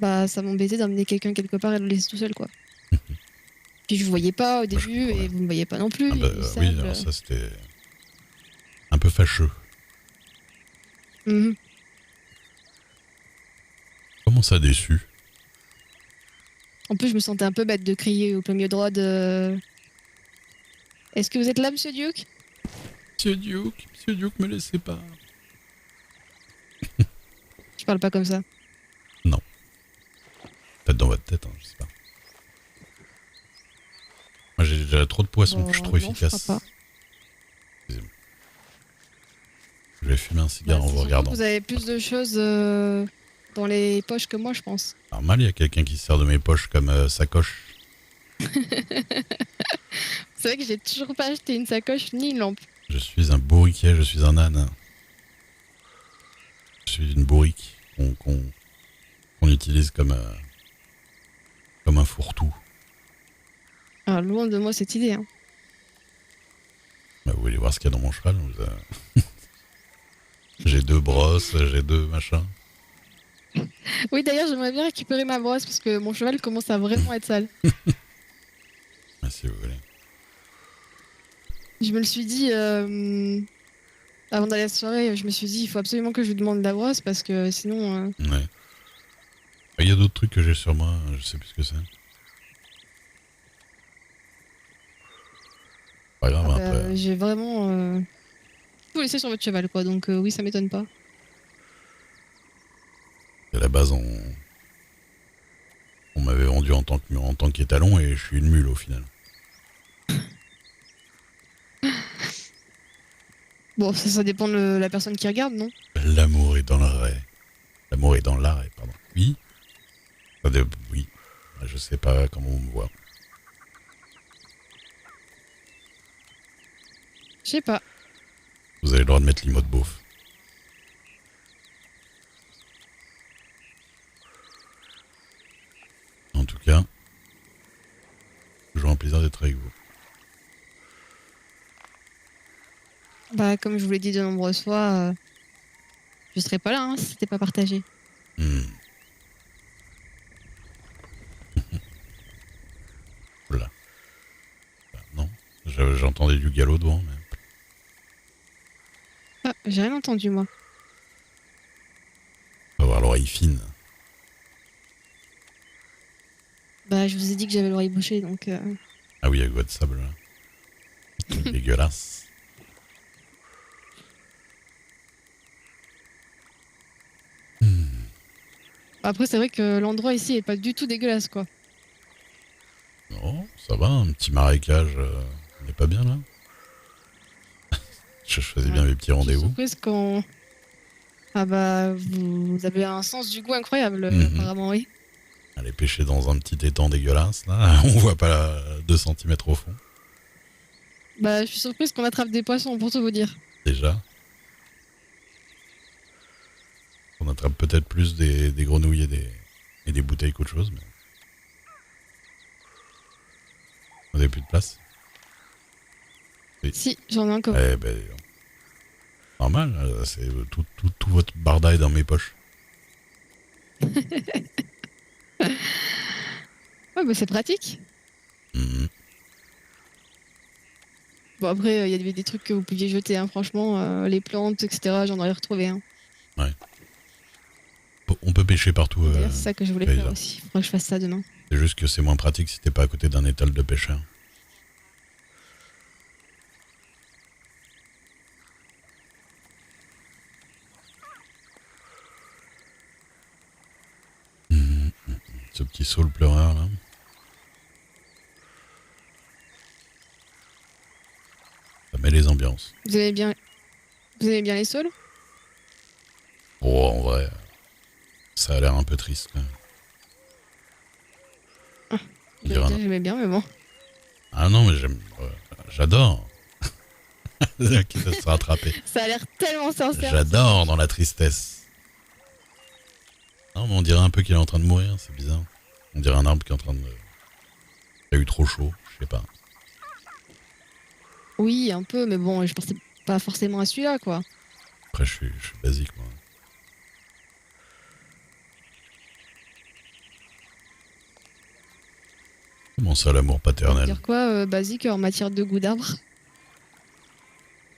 Bah, ça m'embêtait d'emmener quelqu'un quelque part et de le laisser tout seul, quoi. Puis je vous voyais pas au Moi, je début comprends et bien. vous me voyez pas non plus, Ah il y bah a du oui, sable. alors ça c'était un peu fâcheux. Mhm. Comment ça déçu? En plus, je me sentais un peu bête de crier au plein milieu de road. Est-ce que vous êtes là, monsieur Duke? Monsieur Duke, me laissez pas. Je parle pas comme ça. Non, peut-être dans votre tête, hein, je sais pas. Moi j'ai déjà trop de poissons, je suis Bon, trop non, je crois pas. efficace. Excusez-moi. Je vais fumer un Bah, cigare en c'est vous surtout que regardant. vous avez plus de choses dans les poches que moi, je pense. Normal, il y a quelqu'un qui se sert de mes poches comme sacoche. C'est vrai que j'ai toujours pas acheté une sacoche ni une lampe. Je suis un bourriquet, je suis un âne. Je suis une bourrique qu'on utilise comme un fourre-tout. Alors, loin de moi cette idée, hein. Bah, vous voulez voir ce qu'il y a dans mon cheval J'ai deux brosses, j'ai deux machins. Oui, d'ailleurs, j'aimerais bien récupérer ma brosse parce que mon cheval commence à vraiment être sale. Ah, si vous voulez. Je me le suis dit, avant d'aller à la soirée, je me suis dit, il faut absolument que je lui demande la brosse parce que sinon, Ouais. Il y a d'autres trucs que j'ai sur moi, je sais plus ce que c'est. Pas grave, ah hein, après. bah, j'ai vraiment tout laissé sur votre cheval, quoi. Donc oui, ça m'étonne pas. À la base, on m'avait vendu en tant qu'étalon et je suis une mule au final. Bon, ça dépend de la personne qui regarde, non? L'amour est dans l'arrêt. L'amour est dans l'arrêt, pardon. Oui. Oui. Je sais pas comment on me voit. Je sais pas. Vous avez le droit de mettre l'imo de beauf. En tout cas, toujours un plaisir d'être avec vous. Bah, comme je vous l'ai dit de nombreuses fois, je serais pas là, hein, si c'était pas partagé. Hmm. Voilà. Non. J'entendais du galop devant, mais Ah, j'ai rien entendu, moi. on va avoir l'oreille fine. Bah, je vous ai dit que j'avais l'oreille bouchée, donc... Ah oui, avec votre sable là. Dégueulasse. Hmm. Après, c'est vrai que l'endroit ici est pas du tout dégueulasse, quoi. Non, ça va, un petit marécage. On n'est pas bien là. Je choisis Ouais. bien mes petits Je suis rendez-vous. surprise quand... Ah bah, vous avez un sens du goût incroyable, Mhm. apparemment, oui. Aller pêcher dans un petit étang dégueulasse là. On voit pas 2 centimètres au fond. Bah, je suis surprise qu'on attrape des poissons, pour tout vous dire. Déjà. On attrape peut-être plus des grenouilles et des bouteilles qu'autre chose. Mais vous n'avez plus de place. Oui. Si, j'en ai encore. Eh ben, normal, c'est tout votre barda est dans mes poches. Ouais, bah c'est pratique. Mhm. Bon, après, il y avait des trucs que vous pouviez jeter, hein, franchement, les plantes, etc., j'en aurais retrouvé, hein. Ouais. On peut pêcher partout. Et d'ailleurs, c'est ça que je voulais faire Kaiser. aussi. Faudrait que je fasse ça demain. C'est juste que c'est moins pratique si t'es pas à côté d'un étal de pêcheurs. Mhm. Ce petit saule pleureur là. Ça met les ambiances. Vous aimez bien les saules? Oh, en vrai, ça a l'air un peu triste quand même. Ah, On j'allais dirait dire un- j'aimais bien, mais bon. Ah non, mais j'adore. Qui va se rattraper. Ça a l'air tellement sincère. J'adore dans la tristesse. Non, mais on dirait un peu qu'il est en train de mourir, c'est bizarre. On dirait un arbre qui est en train de... Il a eu trop chaud, je sais pas. Oui, un peu, mais bon, je pensais pas forcément à celui-là, quoi. Après, je suis basique, moi. Comment ça, l'amour paternel? Dire quoi, basique en matière de goût d'arbre?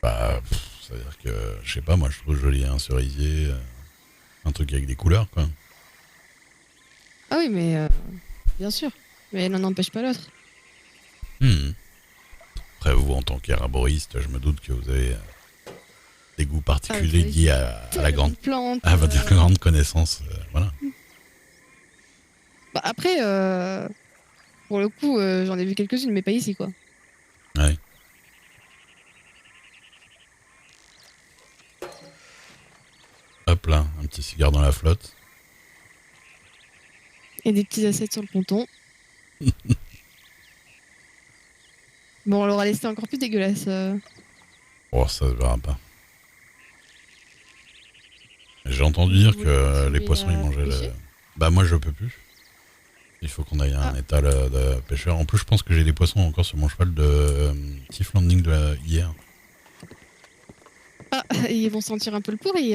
Bah, c'est-à-dire que, je sais pas, moi je trouve joli un cerisier, un truc avec des couleurs, quoi. Ah oui, mais bien sûr. Mais l'un n'empêche pas l'autre. Hmm. Après, vous, en tant qu'herboriste, je me doute que vous avez des goûts Ah, vous particuliers savez, liés à la tellement grande, de plantes. à votre grande connaissance. Voilà. Bah, après, pour le coup, j'en ai vu quelques-unes, mais pas ici, quoi. Ouais. Hop là, un petit cigare dans la flotte. Et des petits assiettes sur le ponton. Bon, on l'aura laissé encore plus dégueulasse. Oh, ça se verra pas. J'ai entendu dire Vous voulez que les continuer poissons, ils à mangeaient le... pêcher? Bah, moi, je peux plus. Il faut qu'on aille à un Ah, étal de pêcheur. En plus, je pense que j'ai des poissons encore sur mon cheval de Tiff Landing de hier. ah, ils vont sentir un peu le pourri.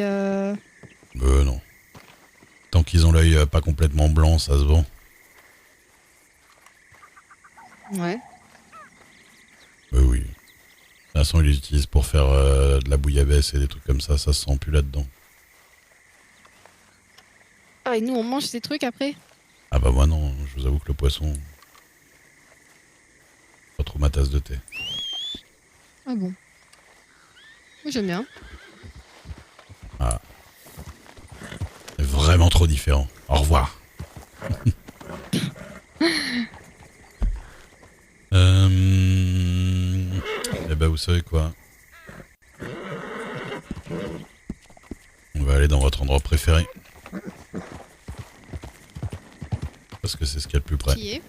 Non. Tant qu'ils ont l'œil pas complètement blanc, ça se vend. Ouais. Oui. De toute façon, ils les utilisent pour faire de la bouillabaisse et des trucs comme ça se sent plus là-dedans. Ah, et nous, on mange ces trucs après? Ah bah moi non, je vous avoue que le poisson, pas trop ma tasse de thé. Ah bon. Moi, j'aime bien. Ah, c'est vraiment trop différent. Au revoir. Eh ben vous savez quoi? On va aller dans votre endroit préféré. Parce que c'est ce qu'il y a de plus près. Qui est?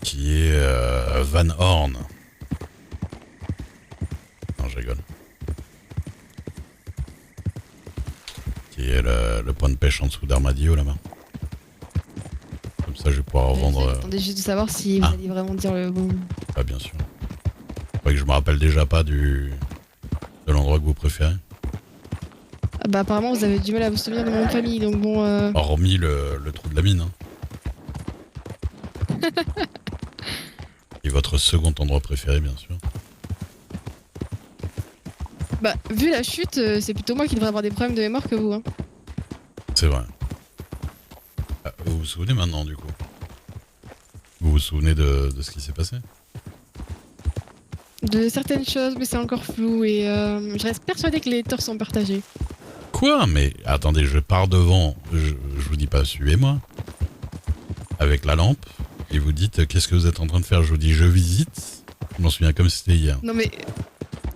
Qui est Van Horn. Non, je rigole. Qui est le point de pêche en dessous d'Armadillo là-bas. Comme ça, je vais pouvoir revendre. Attendez juste de savoir si vous allez vraiment dire le bon. Ah, bien sûr. Faudrait que je me rappelle déjà pas de l'endroit que vous préférez. Ah bah, apparemment, vous avez du mal à vous souvenir de mon nom de famille, donc bon. Hormis le trou de la mine. Hein. Et votre second endroit préféré, bien sûr. Bah, vu la chute, c'est plutôt moi qui devrais avoir des problèmes de mémoire que vous. Hein. C'est vrai. Ah, vous vous souvenez maintenant, du coup? Vous vous souvenez de ce qui s'est passé? De certaines choses, mais c'est encore flou et je reste persuadée que les torts sont partagés. Quoi? Mais attendez, je pars devant. Je vous dis pas, suivez-moi. Avec la lampe. Et vous dites, qu'est-ce que vous êtes en train de faire? Je vous dis, je visite. Je m'en souviens comme si c'était hier. Non mais.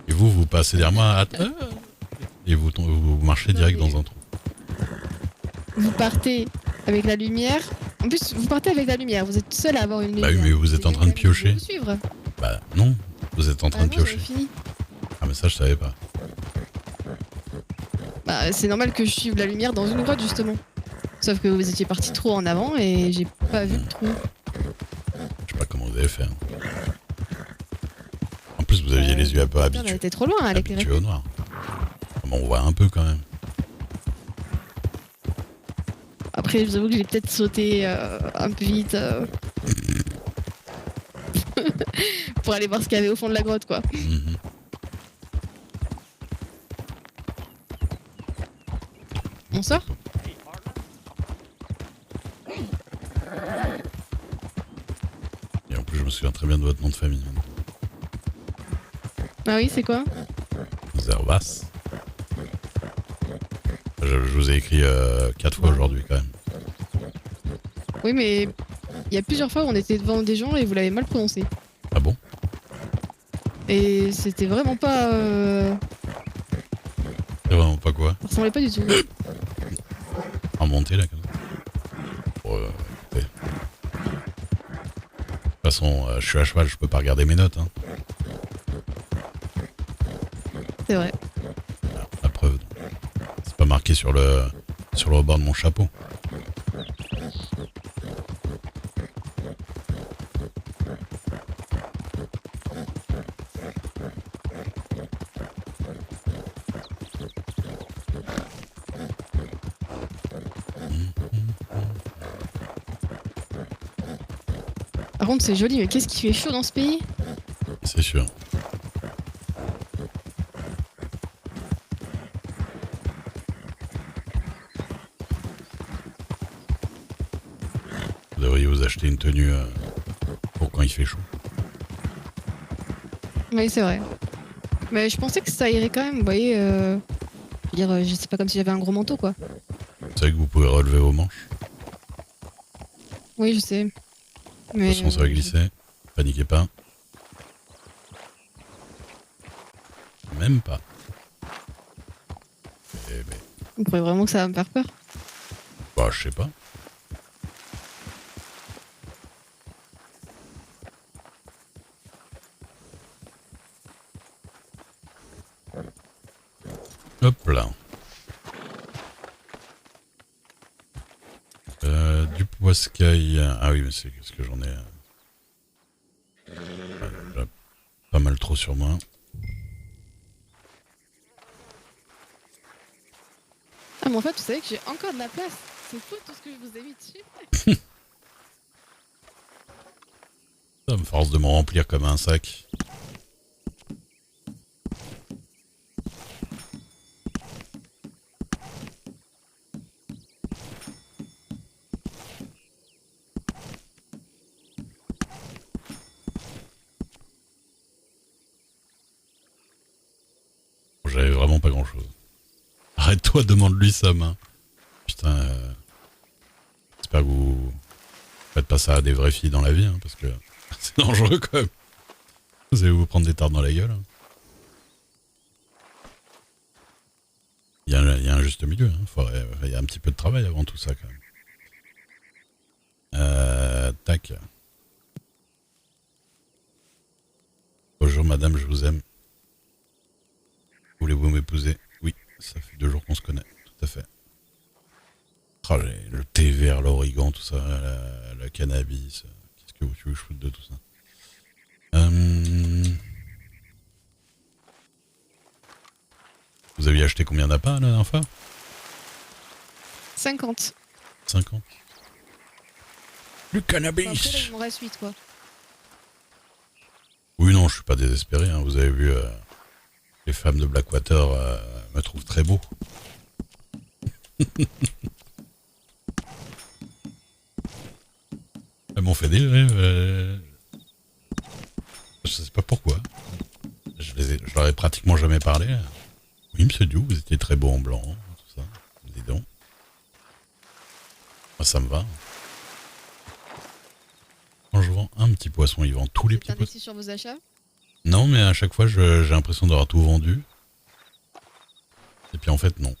Et vous passez derrière moi. Et vous marchez direct mais- dans un trou. Vous partez avec la lumière. En plus, vous partez avec la lumière. Vous êtes seul à avoir une lumière. Bah oui, mais vous êtes en train de piocher. Vous suivre. Bah non, vous êtes en train de Ah non, piocher. j'avais fini. Ah mais ça, je savais pas. Bah, c'est normal que je suive la lumière dans une grotte justement. Sauf que vous étiez parti trop en avant et j'ai pas vu le trou. Je sais pas comment vous avez fait. Hein. En plus, vous aviez les yeux un peu On habitués, était trop loin à l'éclairer. habitués au noir. Ah, bon, on voit un peu quand même. Après, je vous avoue que j'ai peut-être sauté un peu vite pour aller voir ce qu'il y avait au fond de la grotte, quoi. Mhm. On sort? Et en plus, je me souviens très bien de votre nom de famille. Ah oui, c'est quoi? Zervas. Je vous ai écrit 4 fois aujourd'hui quand même. Oui, mais il y a plusieurs fois où on était devant des gens et vous l'avez mal prononcé. Ah bon? Et c'était vraiment pas. C'est vraiment pas quoi? Ça ressemblait pas du tout. En montée là comme ça. Bon, écoutez. De toute façon, je suis à cheval, je peux pas regarder mes notes. Hein. C'est vrai. La preuve. Donc. C'est pas marqué sur le rebord de mon chapeau. Par contre, c'est joli, mais qu'est-ce qui fait chaud dans ce pays? C'est sûr. Vous devriez vous acheter une tenue pour quand il fait chaud. Oui, c'est vrai. Mais je pensais que ça irait quand même, vous voyez. Je veux dire, je sais pas comme si j'avais un gros manteau, quoi. Vous savez que vous pouvez relever vos manches. Oui, je sais. De Mais toute façon, ça va glisser. Paniquez pas. Même pas. Eh ben, vous croyez vraiment que ça va me faire peur? bah, je sais pas. Hop là. Du poiscaille. Ah oui, mais c'est ce que j'en ai. Pas mal trop sur moi. Ah, mais en fait, vous savez que j'ai encore de la place. C'est fou tout ce que je vous ai mis dessus. Ça me force de me remplir comme un sac. J'avais vraiment pas grand chose. Arrête-toi, demande-lui sa main. Putain, j'espère que vous faites pas ça à des vraies filles dans la vie, hein, parce que c'est dangereux quand même. Vous allez vous prendre des tartes dans la gueule. Hein. Il y a un juste milieu. Hein. Il y a un petit peu de travail avant tout ça quand même. Tac. Bonjour madame, je vous aime. Voulez-vous m'épouser? Oui, ça fait 2 jours qu'on se connaît, tout à fait. Oh, le thé vert, l'origan, tout ça, la cannabis. Qu'est-ce que tu veux que je foute de tout ça? Vous aviez acheté combien d'appâts la dernière fois? 50. 50. Le Enfin, après, là, cannabis! il m'en reste 8, quoi. Oui, non, je suis pas désespéré. Hein. Vous avez vu, les femmes de Blackwater me trouvent très beau. Elles m'ont fait des rêves. Je sais pas pourquoi. Je leur ai pratiquement jamais parlé. Oui, monsieur Diou, vous étiez très beau en blanc, tout ça. Dis donc. Moi, ça me va. Quand je vends un petit poisson, ils vendent tous Vous les êtes petits poissons. indécis sur vos achats? Non, mais à chaque fois, j'ai l'impression d'avoir tout vendu. Et puis en fait, non.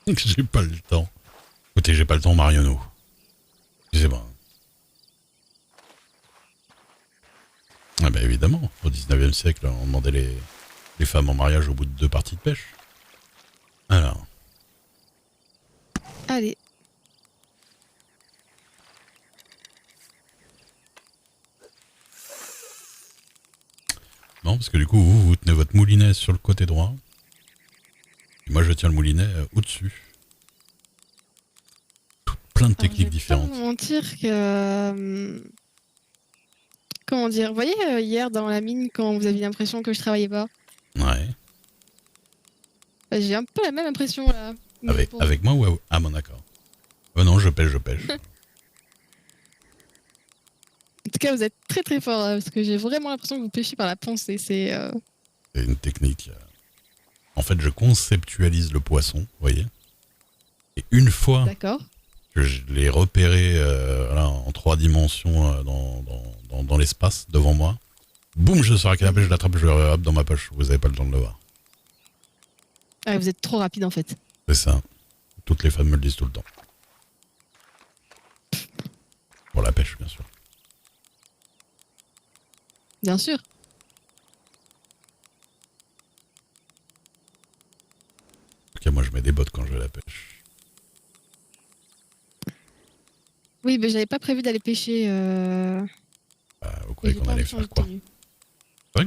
J'ai pas le temps. Écoutez, j'ai pas le temps, Marionneau. Je sais pas. Ah bah évidemment, au 19e siècle, on demandait les femmes en mariage au bout de 2 parties de pêche. Alors, Allez. non, parce que du coup, vous tenez votre moulinet sur le côté droit. Et moi, je tiens le moulinet au-dessus. Plein de Alors, je techniques vais différentes. pas vous mentir que... comment dire? Vous voyez, hier, dans la mine, quand vous aviez l'impression que je travaillais pas? Ouais. Bah, j'ai un peu la même impression, là. Mais pour vous. Avec moi ou... Ah bon, d'accord. Oh non, je pêche, je pêche. En tout cas, vous êtes très très fort, là, parce que j'ai vraiment l'impression que vous pêchez par la pensée. C'est... C'est une technique. En fait, je conceptualise le poisson, vous voyez. Et une fois D'accord. que je l'ai repéré voilà, en 3 dimensions dans l'espace devant moi, boum, je sors la canne à pêche, je l'attrape, je le hop dans ma poche. Vous n'avez pas le temps de le voir. Ah, vous êtes trop rapide, en fait. C'est ça. Toutes les femmes me le disent tout le temps. Pour la pêche, bien sûr. Bien sûr. En tout cas, moi, je mets des bottes quand je vais à la pêche. Oui, mais j'avais pas prévu d'aller pêcher. Bah, vous Et croyez j'ai qu'on pas allait envie de changer faire de quoi? tenue.